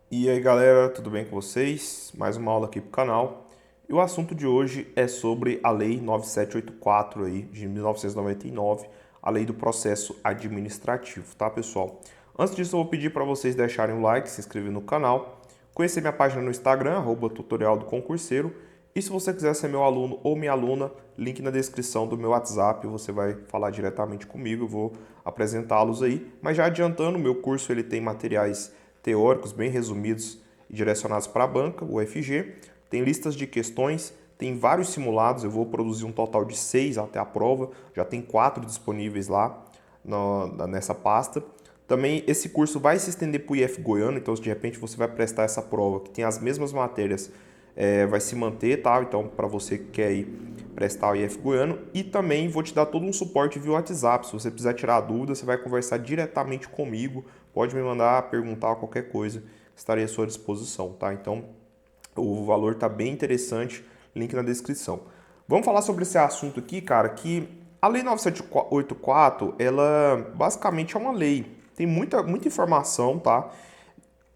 E aí galera, tudo bem com vocês? Mais uma aula aqui pro canal. E o assunto de hoje é sobre a Lei 9784 aí, de 1999, a Lei do Processo Administrativo, tá pessoal? Antes disso eu vou pedir para vocês deixarem um like, se inscrever no canal, conhecer minha página no Instagram, @tutorial do concurseiro, e se você quiser ser meu aluno ou minha aluna, link na descrição do meu WhatsApp, você vai falar diretamente comigo, eu vou apresentá-los aí. Mas já adiantando, o meu curso ele tem materiais teóricos bem resumidos e direcionados para a banca, o UFG. Tem listas de questões, tem vários simulados, eu vou produzir um total de 6 até a prova, já tem 4 disponíveis lá nessa pasta. Também esse curso vai se estender para o IF Goiano, então se de repente você vai prestar essa prova que tem as mesmas matérias, vai se manter, tá? Então para você que quer ir prestar o IF Goiano, e também vou te dar todo um suporte via WhatsApp. Se você precisar tirar dúvida, você vai conversar diretamente comigo, pode me mandar perguntar qualquer coisa, estarei à sua disposição, tá? Então o valor tá bem interessante, link na descrição. Vamos falar sobre esse assunto aqui, cara, que a Lei 9784, ela basicamente é uma lei. Tem muita informação, tá?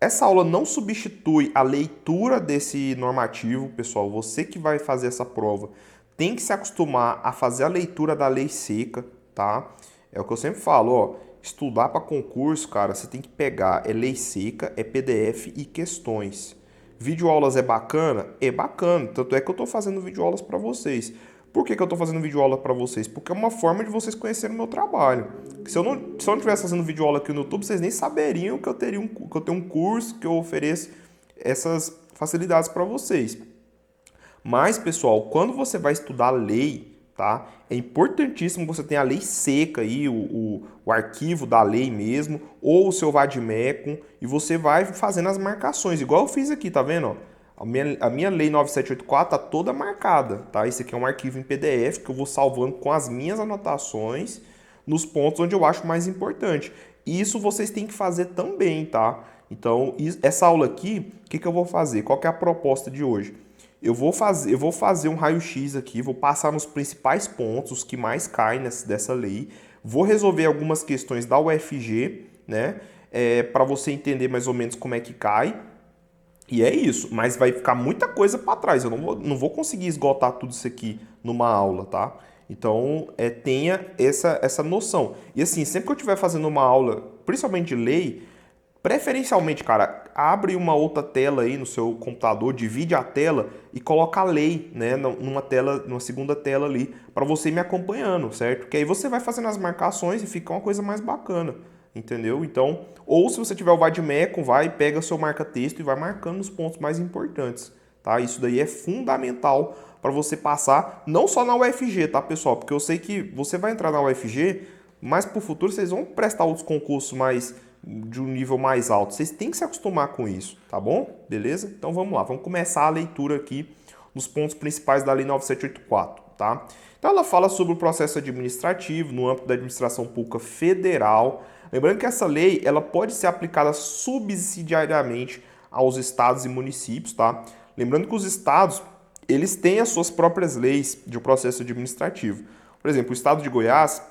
Essa aula não substitui a leitura desse normativo, pessoal. Você que vai fazer essa prova tem que se acostumar a fazer a leitura da lei seca, tá? É o que eu sempre falo, ó. Estudar para concurso, cara, você tem que pegar lei seca, PDF e questões. Videoaulas é bacana? É bacana. Tanto é que eu estou fazendo videoaulas para vocês. Por que eu estou fazendo videoaula para vocês? Porque é uma forma de vocês conhecerem o meu trabalho. Se eu não estivesse fazendo videoaula aqui no YouTube, vocês nem saberiam que que eu tenho um curso que eu ofereço essas facilidades para vocês. Mas, pessoal, quando você vai estudar lei, tá? É importantíssimo que você tenha a lei seca aí, o arquivo da lei mesmo, ou o seu vademecum, e você vai fazendo as marcações, igual eu fiz aqui, tá vendo? A minha lei 9784 tá toda marcada, tá? Esse aqui é um arquivo em PDF que eu vou salvando com as minhas anotações nos pontos onde eu acho mais importante. Isso vocês têm que fazer também, tá? Então, essa aula aqui, o que que eu vou fazer? Qual que é a proposta de hoje? Eu vou fazer um raio-x aqui, vou passar nos principais pontos, os que mais caem dessa lei, vou resolver algumas questões da UFG, né? Para você entender mais ou menos como é que cai. E é isso, mas vai ficar muita coisa para trás. Eu não vou conseguir esgotar tudo isso aqui numa aula, tá? Então, tenha essa noção. E assim, sempre que eu estiver fazendo uma aula, principalmente de lei, preferencialmente, cara, abre uma outra tela aí no seu computador, divide a tela e coloca a lei, né, numa segunda tela ali, para você me acompanhando, certo? Que aí você vai fazendo as marcações e fica uma coisa mais bacana, entendeu? Então, ou se você tiver o vademecum, vai, pega seu marca-texto e vai marcando os pontos mais importantes, tá? Isso daí é fundamental para você passar, não só na UFG, tá, pessoal? Porque eu sei que você vai entrar na UFG, mas para o futuro vocês vão prestar outros concursos mais de um nível mais alto. Vocês têm que se acostumar com isso, tá bom? Beleza? Então vamos lá, vamos começar a leitura aqui nos pontos principais da Lei 9784, tá? Então ela fala sobre o processo administrativo no âmbito da administração pública federal. Lembrando que essa lei ela pode ser aplicada subsidiariamente aos estados e municípios, tá? Lembrando que os estados eles têm as suas próprias leis de um processo administrativo. Por exemplo, o estado de Goiás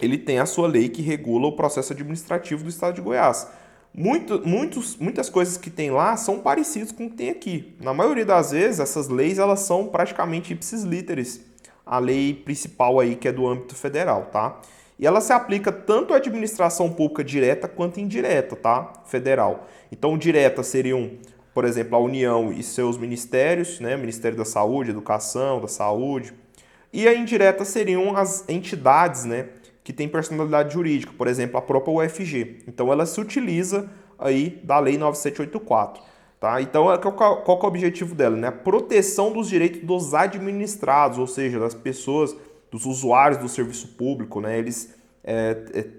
ele tem a sua lei que regula o processo administrativo do estado de Goiás. Muitas coisas que tem lá são parecidas com o que tem aqui. Na maioria das vezes, essas leis elas são praticamente ipsis literis, a lei principal aí que é do âmbito federal, tá? E ela se aplica tanto à administração pública direta quanto indireta, tá? Federal. Então, direta seriam, por exemplo, a União e seus ministérios, né? Ministério da Saúde, Educação, da Saúde. E a indireta seriam as entidades, né? Que tem personalidade jurídica, por exemplo, a própria UFG. Então ela se utiliza aí da Lei 9784. Tá? Então, qual que é o objetivo dela? Né? A proteção dos direitos dos administrados, ou seja, das pessoas, dos usuários do serviço público, né? Eles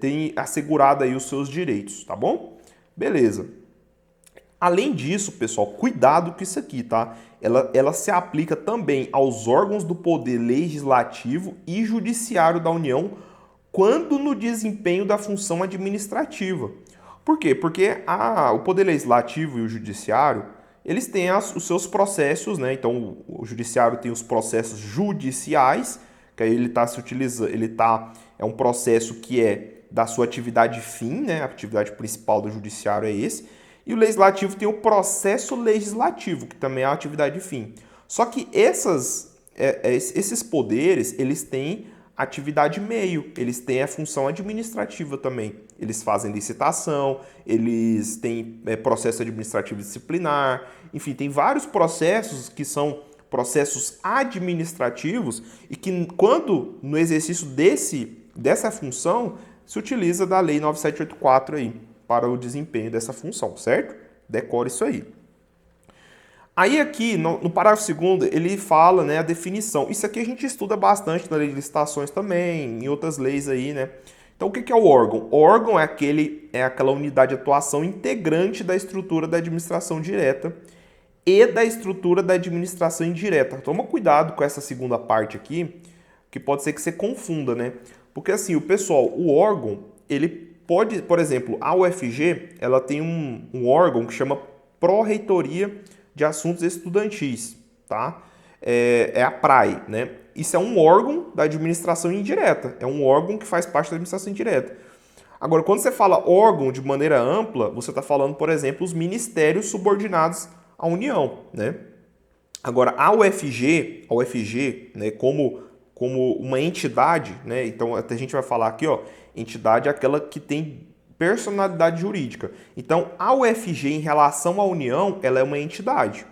têm assegurado aí os seus direitos, tá bom? Beleza. Além disso, pessoal, cuidado com isso aqui, tá? Ela se aplica também aos órgãos do poder legislativo e judiciário da União quando no desempenho da função administrativa. Por quê? Porque o Poder Legislativo e o Judiciário, eles têm os seus processos, né? Então, o Judiciário tem os processos judiciais, que aí ele está se utilizando, é um processo que é da sua atividade fim, né? A atividade principal do Judiciário é esse. E o legislativo tem o processo legislativo, que também é a atividade fim. Só que esses poderes, eles têm atividade meio, eles têm a função administrativa também. Eles fazem licitação, eles têm processo administrativo disciplinar, enfim, tem vários processos que são processos administrativos e que, quando no exercício dessa função, se utiliza da Lei 9784 aí, para o desempenho dessa função, certo? Decore isso aí. Aí aqui, no parágrafo 2º, ele fala, né, a definição. Isso aqui a gente estuda bastante na lei de licitações também, em outras leis aí, né? Então, o que é o órgão? O órgão é aquela unidade de atuação integrante da estrutura da administração direta e da estrutura da administração indireta. Toma cuidado com essa segunda parte aqui, que pode ser que você confunda, né? Porque assim, o órgão, ele pode, por exemplo, a UFG, ela tem um órgão que chama Pró-Reitoria de Assuntos Estudantis, tá? É a PRAE, né? Isso é um órgão da administração indireta, é um órgão que faz parte da administração indireta. Agora, quando você fala órgão de maneira ampla, você está falando, por exemplo, os ministérios subordinados à União, né? Agora, a UFG, né, como uma entidade, né? Então, a gente vai falar aqui, ó, entidade é aquela que tem personalidade jurídica. Então, a UFG em relação à União, ela é uma entidade.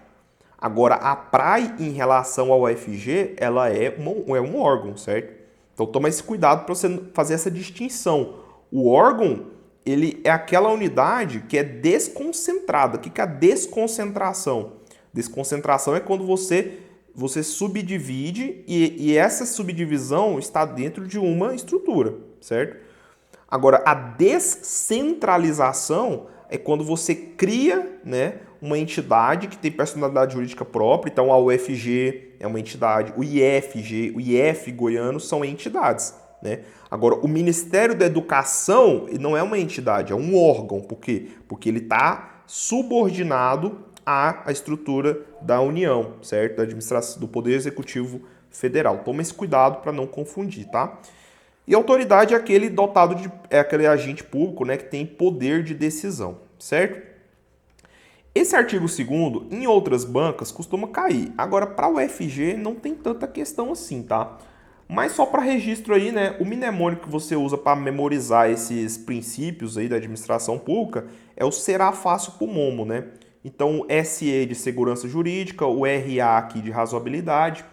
Agora, a PRAE em relação ao UFG, ela é um órgão, certo? Então, toma esse cuidado para você fazer essa distinção. O órgão, ele é aquela unidade que é desconcentrada. O que é a desconcentração? Desconcentração é quando você subdivide e essa subdivisão está dentro de uma estrutura, certo? Agora, a descentralização é quando você cria, né, uma entidade que tem personalidade jurídica própria. Então, a UFG é uma entidade, o IFG, o IF goiano são entidades, né? Agora, o Ministério da Educação não é uma entidade, é um órgão. Por quê? Porque ele está subordinado à estrutura da União, certo? Da administração, do Poder Executivo Federal. Toma esse cuidado para não confundir, tá? E autoridade é aquele agente público, né, que tem poder de decisão, certo? Esse artigo 2º, em outras bancas, costuma cair. Agora, para o UFG, não tem tanta questão assim, tá? Mas só para registro aí, né, o mnemônico que você usa para memorizar esses princípios aí da administração pública é o será fácil pro momo, né? Então, o SE de segurança jurídica, o RA aqui de razoabilidade,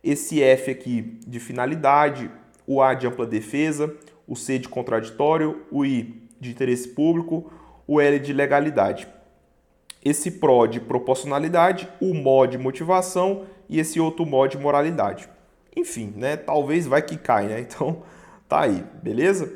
esse F aqui de finalidade, o A de ampla defesa, o C de contraditório, o I de interesse público, o L de legalidade. Esse PRO de proporcionalidade, o MO de motivação e esse outro MO de moralidade. Enfim, né? Talvez vai que cai, né? Então, tá aí, beleza?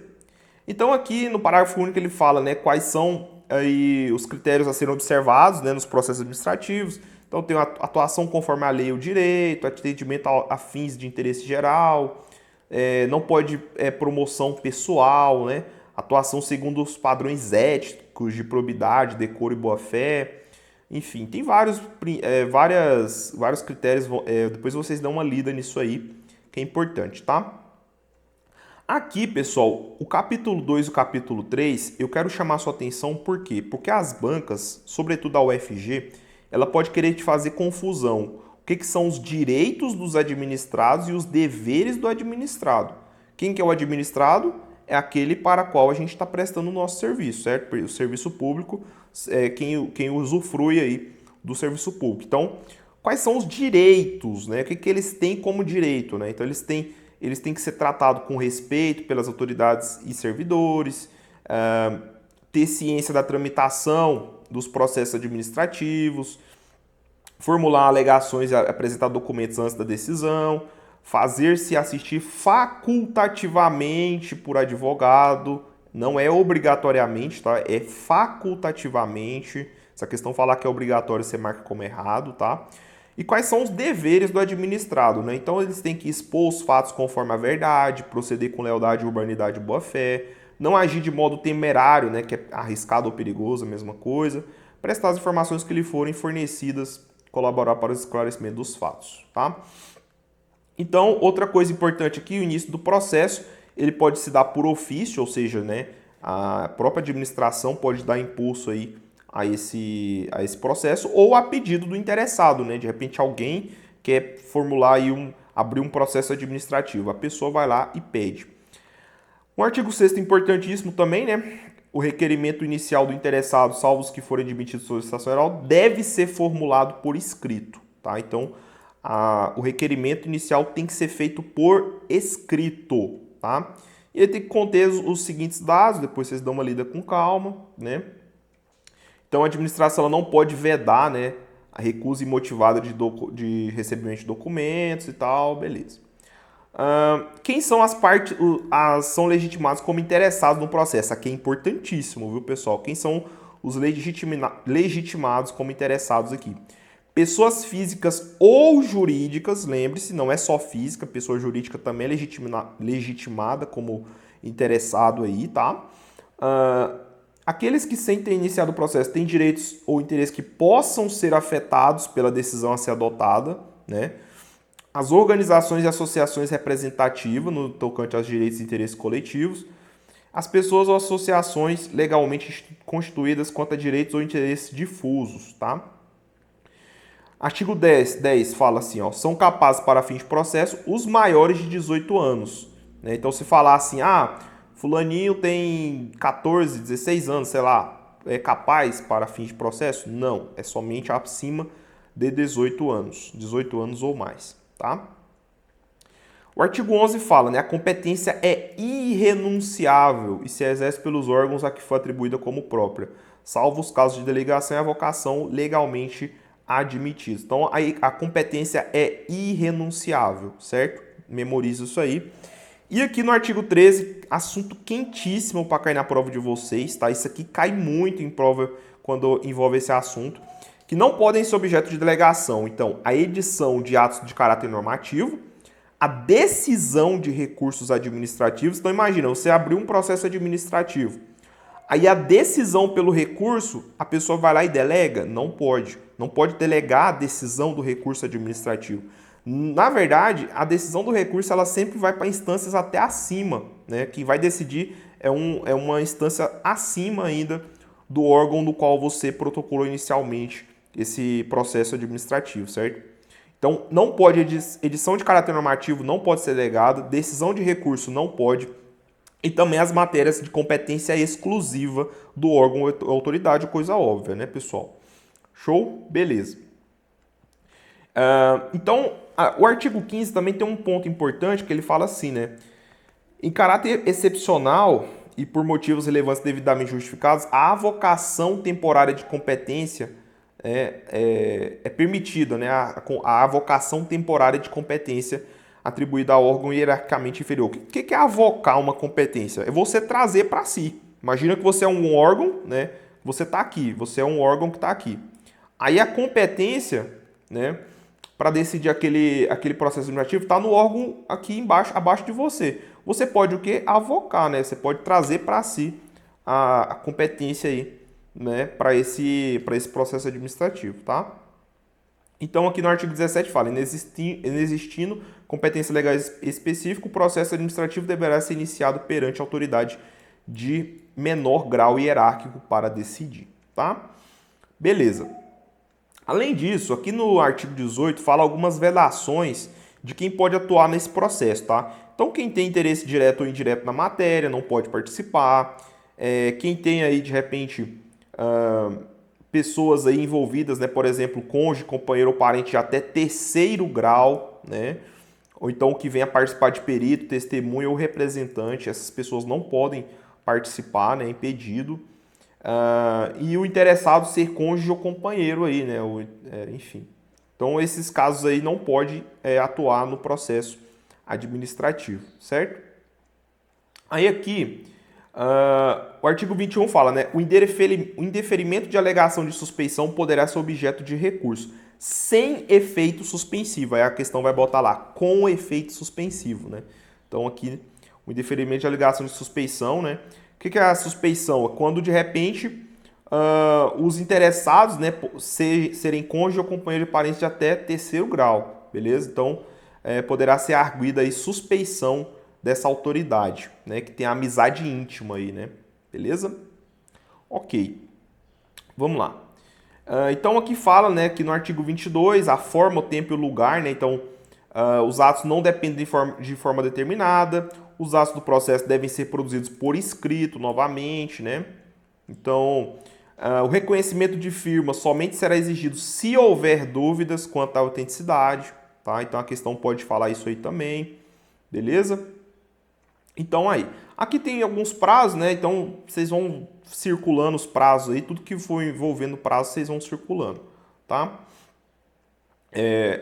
Então, aqui no parágrafo único ele fala, né, quais são aí os critérios a serem observados, né, nos processos administrativos. Então, tem a atuação conforme a lei e o direito, atendimento a fins de interesse geral, não pode promoção pessoal, né? Atuação segundo os padrões éticos de probidade, decoro e boa-fé. Enfim, tem vários critérios. Depois vocês dão uma lida nisso aí, que é importante, tá? Aqui, pessoal, o capítulo 2 e o capítulo 3, eu quero chamar a sua atenção por quê? Porque as bancas, sobretudo a UFG, ela pode querer te fazer confusão. O que são os direitos dos administrados e os deveres do administrado? Quem que é o administrado? É aquele para o qual a gente está prestando o nosso serviço, certo? O serviço público é quem usufrui aí do serviço público. Então, quais são os direitos, né? O que eles têm como direito, né? Então, eles têm que ser tratados com respeito pelas autoridades e servidores, ter ciência da tramitação dos processos administrativos, formular alegações e apresentar documentos antes da decisão, fazer-se assistir facultativamente por advogado, não é obrigatoriamente, tá? É facultativamente. Essa questão falar que é obrigatório, você marca como errado, tá? E quais são os deveres do administrado, né? Então, eles têm que expor os fatos conforme a verdade, proceder com lealdade, urbanidade e boa-fé, não agir de modo temerário, né? Que é arriscado ou perigoso, a mesma coisa, prestar as informações que lhe forem fornecidas, colaborar para o esclarecimento dos fatos, tá? Então, outra coisa importante aqui, o início do processo, ele pode se dar por ofício, ou seja, né, a própria administração pode dar impulso aí a esse processo ou a pedido do interessado, né? De repente alguém quer formular aí abrir um processo administrativo, a pessoa vai lá e pede. Um artigo 6º importantíssimo também, né? O requerimento inicial do interessado, salvo os que forem admitidos por solicitação oral, deve ser formulado por escrito, tá? Então, o requerimento inicial tem que ser feito por escrito, tá? E ele tem que conter os seguintes dados, depois vocês dão uma lida com calma, né? Então, a administração ela não pode vedar, né, a recusa imotivada de recebimento de documentos e tal, beleza. Quem são as partes, são legitimados como interessados no processo? Aqui é importantíssimo, viu, pessoal? Quem são os legitimados como interessados aqui? Pessoas físicas ou jurídicas, lembre-se, não é só física, pessoa jurídica também é legitimada como interessado aí, tá? Aqueles que, sem ter iniciado o processo, têm direitos ou interesses que possam ser afetados pela decisão a ser adotada, né? As organizações e associações representativas no tocante aos direitos e interesses coletivos, as pessoas ou associações legalmente constituídas quanto a direitos ou interesses difusos, tá? Artigo 10 fala assim, ó, são capazes para fins de processo os maiores de 18 anos, né? Então, se falar assim, fulaninho tem 14, 16 anos, sei lá, é capaz para fins de processo? Não, é somente acima de 18 anos ou mais. Tá? O artigo 11 fala, né, a competência é irrenunciável e se exerce pelos órgãos a que foi atribuída como própria, salvo os casos de delegação e avocação legalmente admitidos. Então, a competência é irrenunciável, certo? Memoriza isso aí. E aqui no artigo 13, assunto quentíssimo para cair na prova de vocês, tá? Isso aqui cai muito em prova quando envolve esse assunto, que não podem ser objeto de delegação. Então, a edição de atos de caráter normativo, a decisão de recursos administrativos. Então, imagina, você abriu um processo administrativo. Aí a decisão pelo recurso, a pessoa vai lá e delega? Não pode. Não pode delegar a decisão do recurso administrativo. Na verdade, a decisão do recurso ela sempre vai para instâncias até acima, né? Quem vai decidir é uma instância acima ainda do órgão do qual você protocolou inicialmente esse processo administrativo, certo? Então, não pode, edição de caráter normativo não pode ser delegada, decisão de recurso não pode, e também as matérias de competência exclusiva do órgão ou autoridade, coisa óbvia, né, pessoal? Show? Beleza. Então, o artigo 15 também tem um ponto importante que ele fala assim, né? Em caráter excepcional e por motivos relevantes devidamente justificados, a avocação temporária de competência é permitida, né? A avocação temporária de competência atribuída a órgão hierarquicamente inferior. O que é avocar uma competência? É você trazer para si. Imagina que você é um órgão, né? Você está aqui, você é um órgão que está aqui. Aí a competência, né? Para decidir aquele processo administrativo está no órgão aqui embaixo, abaixo de você. Você pode o quê? Avocar, né? Você pode trazer para si a competência aí, né? Para esse processo administrativo, tá? Então, aqui no artigo 17 fala, inexistindo competência legal específica, o processo administrativo deverá ser iniciado perante a autoridade de menor grau hierárquico para decidir, tá? Beleza. Além disso, aqui no artigo 18 fala algumas vedações de quem pode atuar nesse processo, tá? Então, quem tem interesse direto ou indireto na matéria não pode participar. Quem tem aí, de repente, pessoas aí envolvidas, né? Por exemplo, cônjuge, companheiro ou parente de até terceiro grau, né? Ou então que venha participar de perito, testemunha ou representante. Essas pessoas não podem participar, né? Impedido. E o interessado ser cônjuge ou companheiro aí, né? Enfim. Então, esses casos aí não pode atuar no processo administrativo, certo? Aí aqui, o artigo 21 fala, né? O indeferimento de alegação de suspeição poderá ser objeto de recurso, sem efeito suspensivo. Aí a questão vai botar lá, com efeito suspensivo, né? Então, aqui, o indeferimento de alegação de suspeição, né? O que é a suspeição? É quando, de repente, os interessados, né, serem cônjuge ou companheiro de parente de até terceiro grau, beleza? Então, poderá ser arguida aí suspeição dessa autoridade, né, que tem a amizade íntima aí, né? Beleza? Ok. Vamos lá. Então aqui fala, né, que no artigo 22, a forma, o tempo e o lugar, né, então os atos não dependem de forma determinada, os atos do processo devem ser produzidos por escrito novamente, né, então o reconhecimento de firma somente será exigido se houver dúvidas quanto à autenticidade, tá, então a questão pode falar isso aí também, beleza? Então aí, aqui tem alguns prazos, né, então vocês vão circulando os prazos aí, tudo que for envolvendo prazo, vocês vão circulando, tá?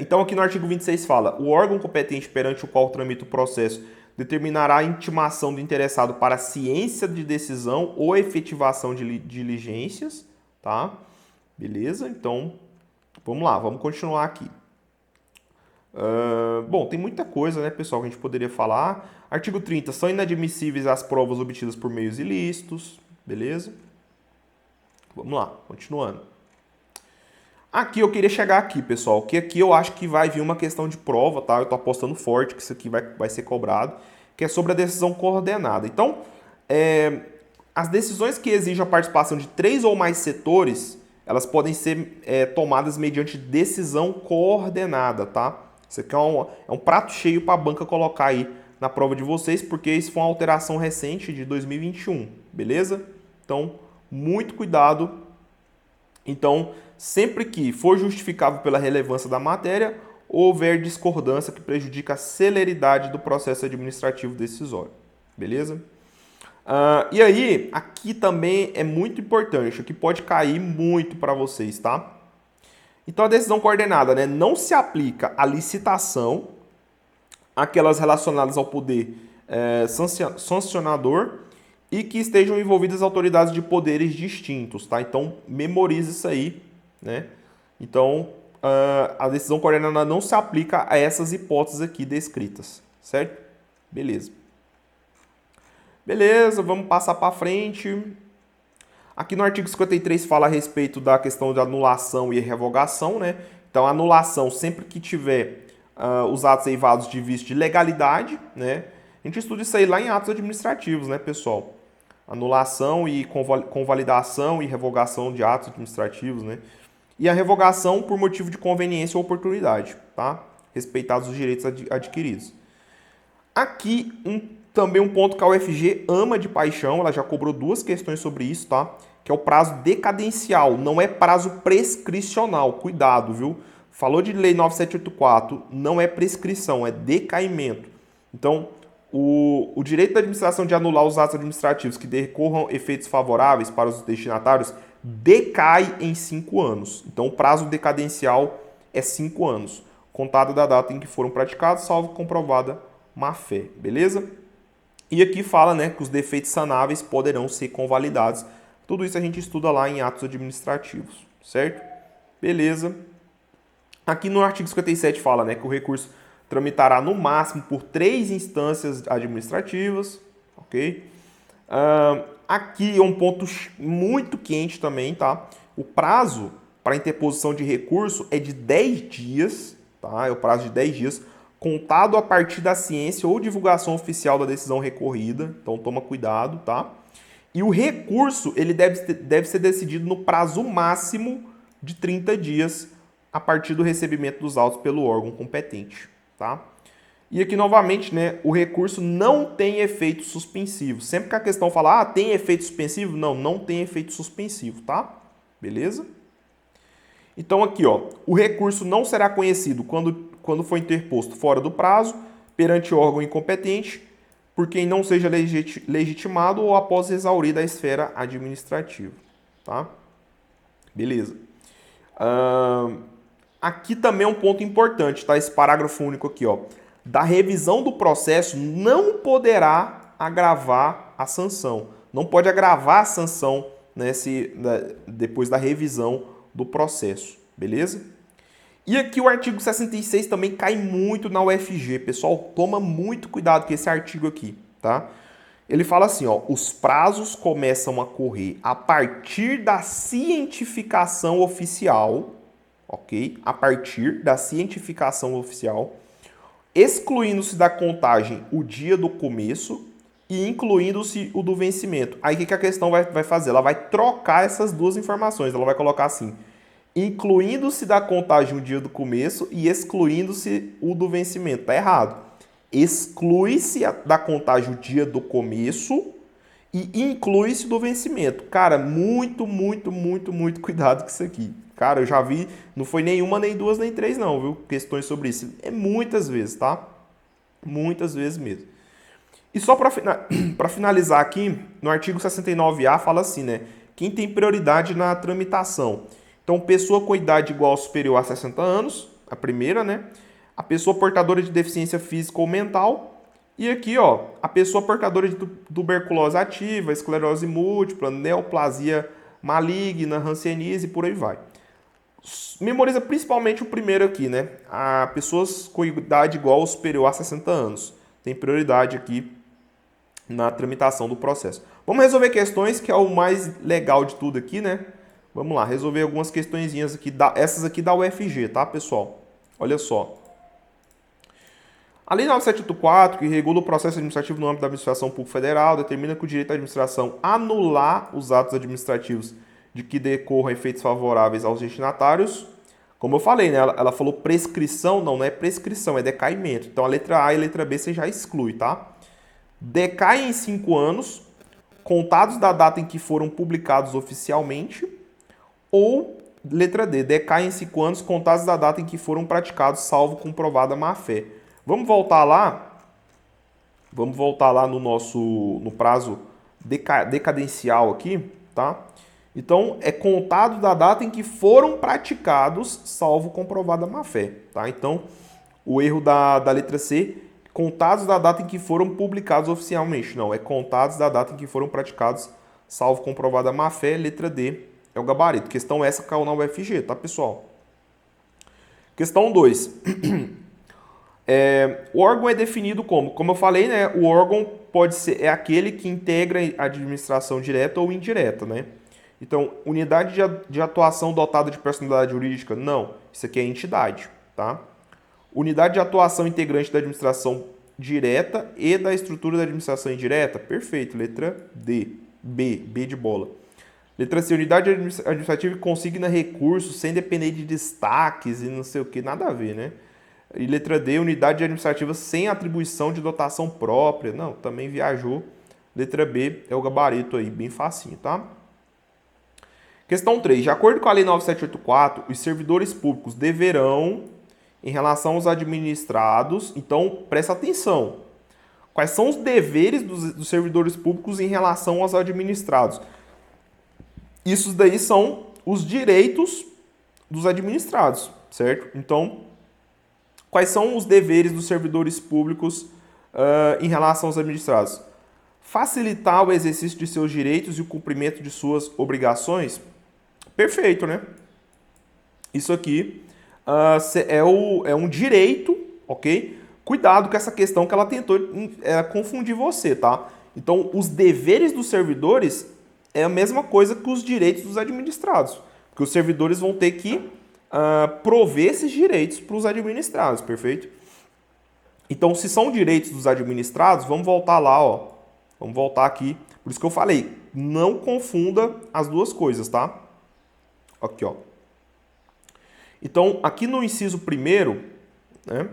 Então aqui no artigo 26 fala, o órgão competente perante o qual tramita o processo determinará a intimação do interessado para a ciência de decisão ou efetivação de diligências, tá? Beleza? Então, vamos lá, vamos continuar aqui. Bom, tem muita coisa, né, pessoal, que a gente poderia falar. Artigo 30, são inadmissíveis as provas obtidas por meios ilícitos, beleza? Vamos lá, continuando. Aqui eu queria chegar aqui, pessoal, que aqui eu acho que vai vir uma questão de prova, tá? Eu tô apostando forte que isso aqui vai ser cobrado, que é sobre a decisão coordenada. Então, as decisões que exigem a participação de 3 ou mais setores, elas podem ser tomadas mediante decisão coordenada, tá? Isso aqui é um prato cheio para a banca colocar aí na prova de vocês, porque isso foi uma alteração recente de 2021, beleza? Então, muito cuidado. Então, sempre que for justificável pela relevância da matéria, ou houver discordância que prejudica a celeridade do processo administrativo decisório. Beleza? E aí, aqui também é muito importante, aqui pode cair muito para vocês, tá? Então, a decisão coordenada, né, não se aplica à licitação, aquelas relacionadas ao poder sancionador e que estejam envolvidas autoridades de poderes distintos, tá? Então, memorize isso aí, né? Então, a decisão coordenada não se aplica a essas hipóteses aqui descritas, certo? Beleza. Beleza, vamos passar para frente. Aqui no artigo 53 fala a respeito da questão de anulação e revogação, né? Então, anulação, sempre que tiver os atos eivados de vício de legalidade, né? A gente estuda isso aí lá em atos administrativos, né, pessoal? Anulação e convalidação e revogação de atos administrativos, né? E a revogação por motivo de conveniência ou oportunidade, tá? Respeitados os direitos adquiridos. Aqui, também um ponto que a UFG ama de paixão, ela já cobrou 2 questões sobre isso, tá? Que é o prazo decadencial, não é prazo prescricional, cuidado, viu? Falou de lei 9784, não é prescrição, é decaimento. Então, o direito da administração de anular os atos administrativos que decorram efeitos favoráveis para os destinatários decai em 5 anos. Então, o prazo decadencial é 5 anos, contado da data em que foram praticados, salvo comprovada má-fé, beleza? E aqui fala, né, que os defeitos sanáveis poderão ser convalidados. Tudo isso a gente estuda lá em atos administrativos, certo? Beleza. Aqui no artigo 57 fala, né, que o recurso tramitará no máximo por 3 instâncias administrativas, ok? Aqui é um ponto muito quente também, tá? O prazo para interposição de recurso é de 10 dias, tá? É o prazo de 10 dias, contado a partir da ciência ou divulgação oficial da decisão recorrida, então toma cuidado, tá? E o recurso, ele deve ser decidido no prazo máximo de 30 dias a partir do recebimento dos autos pelo órgão competente, tá? E aqui, novamente, né, o recurso não tem efeito suspensivo. Sempre que a questão fala, tem efeito suspensivo? Não, não tem efeito suspensivo, tá? Beleza? Então, aqui, ó, o recurso não será conhecido quando for interposto fora do prazo, perante órgão incompetente, por quem não seja legitimado ou após exaurida a esfera administrativa, tá? Beleza. Aqui também é um ponto importante, tá? Esse parágrafo único aqui, ó. Da revisão do processo não poderá agravar a sanção. Não pode agravar a sanção, né, depois da revisão do processo, beleza? E aqui o artigo 66 também cai muito na UFG, pessoal, toma muito cuidado com esse artigo aqui, tá? Ele fala assim, ó, os prazos começam a correr a partir da cientificação oficial, ok? A partir da cientificação oficial, excluindo-se da contagem o dia do começo e incluindo-se o do vencimento. Aí o que a questão vai fazer? Ela vai trocar essas duas informações. Ela vai colocar assim, incluindo-se da contagem o dia do começo e excluindo-se o do vencimento. Tá errado. Exclui-se da contagem o dia do começo e inclui-se do vencimento. Cara, muito cuidado com isso aqui. Cara, eu já vi, não foi nenhuma, nem duas, nem três não, viu? Questões sobre isso. É muitas vezes, tá? Muitas vezes mesmo. E só para finalizar aqui, no artigo 69A fala assim, né? Quem tem prioridade na tramitação. Então, pessoa com idade igual ou superior a 60 anos, a primeira, né? A pessoa portadora de deficiência física ou mental. E aqui, ó, a pessoa portadora de tuberculose ativa, esclerose múltipla, neoplasia maligna, hanseníase e por aí vai. Memoriza principalmente o primeiro aqui, né? A pessoas com idade igual ou superior a 60 anos. Tem prioridade aqui na tramitação do processo. Vamos resolver questões, que é o mais legal de tudo aqui, né? Vamos lá, resolver algumas questõezinhas aqui, essas aqui da UFG, tá, pessoal? Olha só. A Lei 9784, que regula o processo administrativo no âmbito da administração pública federal, determina que o direito da administração anular os atos administrativos de que decorram efeitos favoráveis aos destinatários. Como eu falei, né? Ela falou prescrição, não é prescrição, é decaimento. Então a letra A e a letra B você já exclui, tá? Decai em 5 anos, contados da data em que foram publicados oficialmente, ou, letra D, decai em 5 anos, contados da data em que foram praticados, salvo comprovada má-fé. Vamos voltar lá no prazo decadencial aqui, tá? Então, é contado da data em que foram praticados, salvo comprovada má-fé, tá? Então, o erro da letra C, contados da data em que foram publicados oficialmente. Não, é contados da data em que foram praticados, salvo comprovada má-fé. Letra D é o gabarito. Questão essa caiu na UFG, tá, pessoal? Questão 2. O órgão é definido como eu falei, né? O órgão é aquele que integra a administração direta ou indireta, né? Então, unidade de atuação dotada de personalidade jurídica? Não, isso aqui é entidade, tá? Unidade de atuação integrante da administração direta e da estrutura da administração indireta? Perfeito, letra D. B de bola. Letra C, unidade administrativa que consigna recursos sem depender de destaques e não sei o que, nada a ver, né? E letra D, unidade administrativa sem atribuição de dotação própria. Não, também viajou. Letra B é o gabarito aí, bem facinho, tá? Questão 3. De acordo com a Lei 9784, os servidores públicos deverão, em relação aos administrados, então presta atenção. Quais são os deveres dos servidores públicos em relação aos administrados? Isso daí são os direitos dos administrados, certo? Então, quais são os deveres dos servidores públicos em relação aos administrados? Facilitar o exercício de seus direitos e o cumprimento de suas obrigações? Perfeito, né? Isso aqui é um direito, ok? Cuidado com essa questão que ela tentou confundir você, tá? Então, os deveres dos servidores é a mesma coisa que os direitos dos administrados. Porque os servidores vão ter que prover esses direitos para os administrados, perfeito? Então, se são direitos dos administrados, vamos voltar lá, ó. Vamos voltar aqui. Por isso que eu falei, não confunda as duas coisas, tá? Aqui, ó. Então, aqui no inciso 1º, né,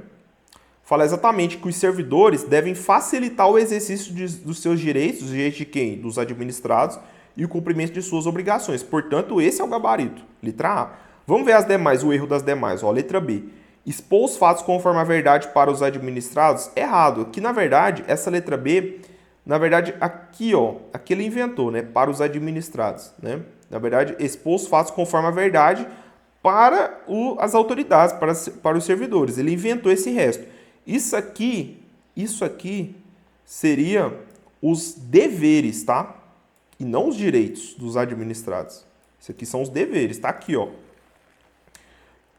fala exatamente que os servidores devem facilitar o exercício dos seus direitos, os direitos de quem? Dos administrados, e o cumprimento de suas obrigações. Portanto, esse é o gabarito. Letra A. Vamos ver as demais, o erro das demais. Ó, letra B. Expor os fatos conforme a verdade para os administrados? Errado. Aqui, na verdade, essa letra B, na verdade, aqui, ó, aqui ele inventou, né? Para os administrados, né? Na verdade, expor os fatos conforme a verdade para as autoridades, para os servidores. Ele inventou esse resto. Isso aqui seria os deveres, tá? E não os direitos dos administrados. Isso aqui são os deveres, tá aqui, ó.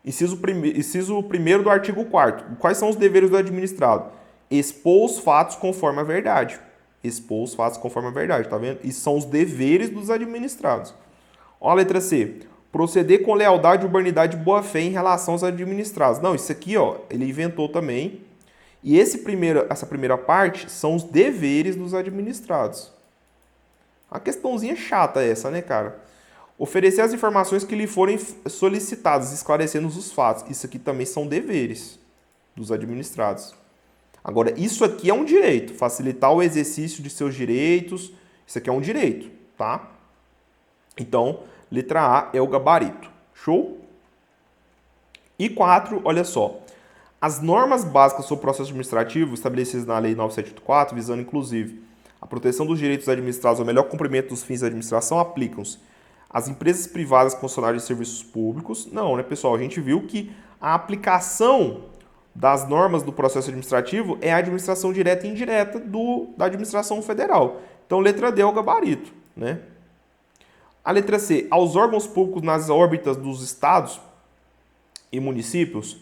Inciso 1º do artigo 4º. Quais são os deveres do administrado? Expor os fatos conforme a verdade. Expor os fatos conforme a verdade, tá vendo? E são os deveres dos administrados. Ó a letra C. Proceder com lealdade, urbanidade e boa-fé em relação aos administrados. Não, isso aqui, ó, ele inventou também. E essa primeira parte são os deveres dos administrados. A questãozinha chata essa, né, cara? Oferecer as informações que lhe forem solicitadas, esclarecendo os fatos. Isso aqui também são deveres dos administrados. Agora, isso aqui é um direito, facilitar o exercício de seus direitos. Isso aqui é um direito, tá? Então, letra A é o gabarito. Show? E 4, olha só. As normas básicas sobre o processo administrativo estabelecidas na Lei 9784, visando inclusive a proteção dos direitos administrados ao melhor cumprimento dos fins da administração, aplicam-se às empresas privadas concessionárias de serviços públicos. Não, né, pessoal? A gente viu que a aplicação das normas do processo administrativo é a administração direta e indireta da administração federal. Então, letra D é o gabarito, né? A letra C, aos órgãos públicos nas órbitas dos estados e municípios,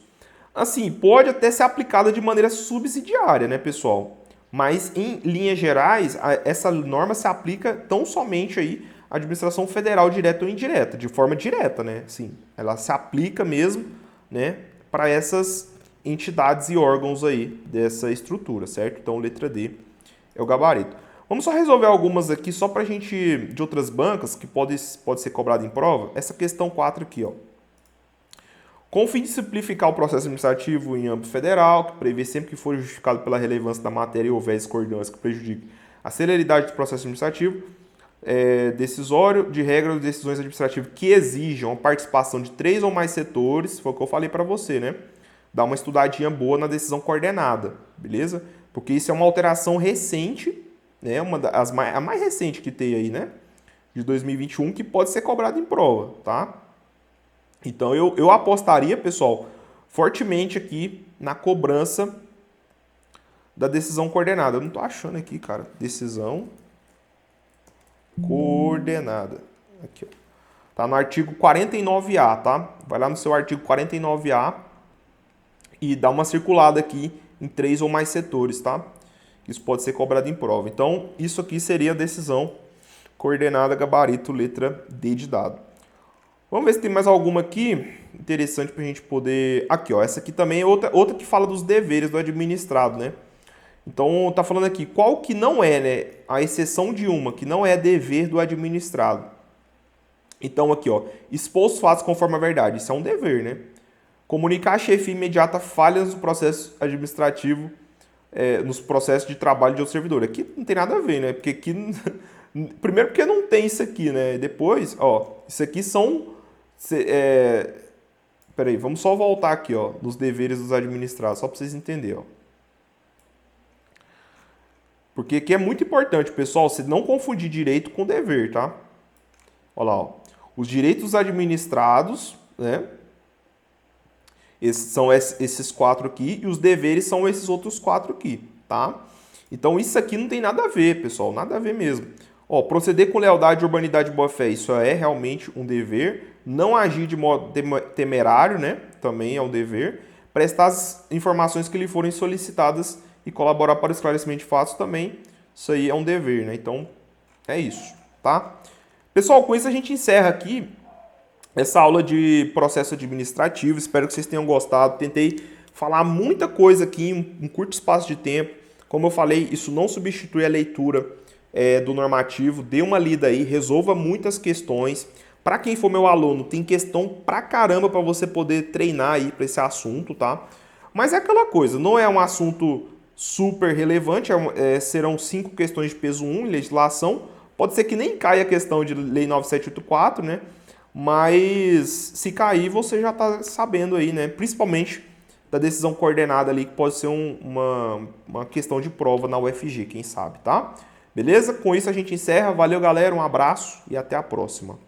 assim, pode até ser aplicada de maneira subsidiária, né, pessoal? Mas, em linhas gerais, essa norma se aplica tão somente aí à administração federal direta ou indireta, de forma direta, né? Sim, ela se aplica mesmo, né, para essas entidades e órgãos aí dessa estrutura, certo? Então, letra D é o gabarito. Vamos só resolver algumas aqui, só para a gente, de outras bancas, que pode ser cobrada em prova. Essa questão 4 aqui, ó. Com o fim de simplificar o processo administrativo em âmbito federal, que prevê sempre que for justificado pela relevância da matéria e houver discordância que prejudique a celeridade do processo administrativo, decisório de regra de decisões administrativas que exijam a participação de 3 ou mais setores, foi o que eu falei para você, né? Dá uma estudadinha boa na decisão coordenada, beleza? Porque isso é uma alteração recente, né? A mais recente que tem aí, né? De 2021, que pode ser cobrada em prova, tá? Então, eu apostaria, pessoal, fortemente aqui na cobrança da decisão coordenada. Eu não tô achando aqui, cara. Decisão coordenada. Aqui, ó. Tá no artigo 49A, tá? Vai lá no seu artigo 49A e dá uma circulada aqui em 3 ou mais setores, tá? Isso pode ser cobrado em prova. Então, isso aqui seria a decisão coordenada, gabarito, letra D de dado. Vamos ver se tem mais alguma aqui interessante para a gente poder... Aqui, ó, essa aqui também é outra que fala dos deveres do administrado, né? Então, tá falando aqui, qual que não é, né? A exceção de uma, que não é dever do administrado. Então, aqui, ó, expor os fatos conforme a verdade. Isso é um dever, né? Comunicar a chefia imediata falhas no processo administrativo, nos processos de trabalho de outro servidor. Aqui não tem nada a ver, né? Porque aqui... Primeiro porque não tem isso aqui, né? Depois, ó, isso aqui são... Peraí, vamos só voltar aqui, ó, nos deveres dos administrados, só para vocês entenderem, ó. Porque aqui é muito importante, pessoal, você não confundir direito com dever, tá? Olha lá, ó. Os direitos administrados, né? São esses 4 aqui, e os deveres são esses outros 4 aqui, tá? Então isso aqui não tem nada a ver, pessoal, nada a ver mesmo. Ó, proceder com lealdade, urbanidade e boa-fé, isso é realmente um dever. Não agir de modo temerário, né? Também é um dever. Prestar as informações que lhe forem solicitadas e colaborar para o esclarecimento de fatos também, isso aí é um dever, né? Então, é isso, tá? Pessoal, com isso a gente encerra aqui essa aula de processo administrativo. Espero que vocês tenham gostado. Tentei falar muita coisa aqui em um curto espaço de tempo. Como eu falei, isso não substitui a leitura do normativo. Dê uma lida aí, resolva muitas questões. Para quem for meu aluno, tem questão pra caramba para você poder treinar aí para esse assunto, tá? Mas é aquela coisa, não é um assunto super relevante, serão 5 questões de peso 1 em legislação. Pode ser que nem caia a questão de Lei 9784, né? Mas se cair, você já está sabendo aí, né? Principalmente da decisão coordenada ali, que pode ser uma questão de prova na UFG, quem sabe, tá? Beleza? Com isso a gente encerra. Valeu, galera, um abraço e até a próxima.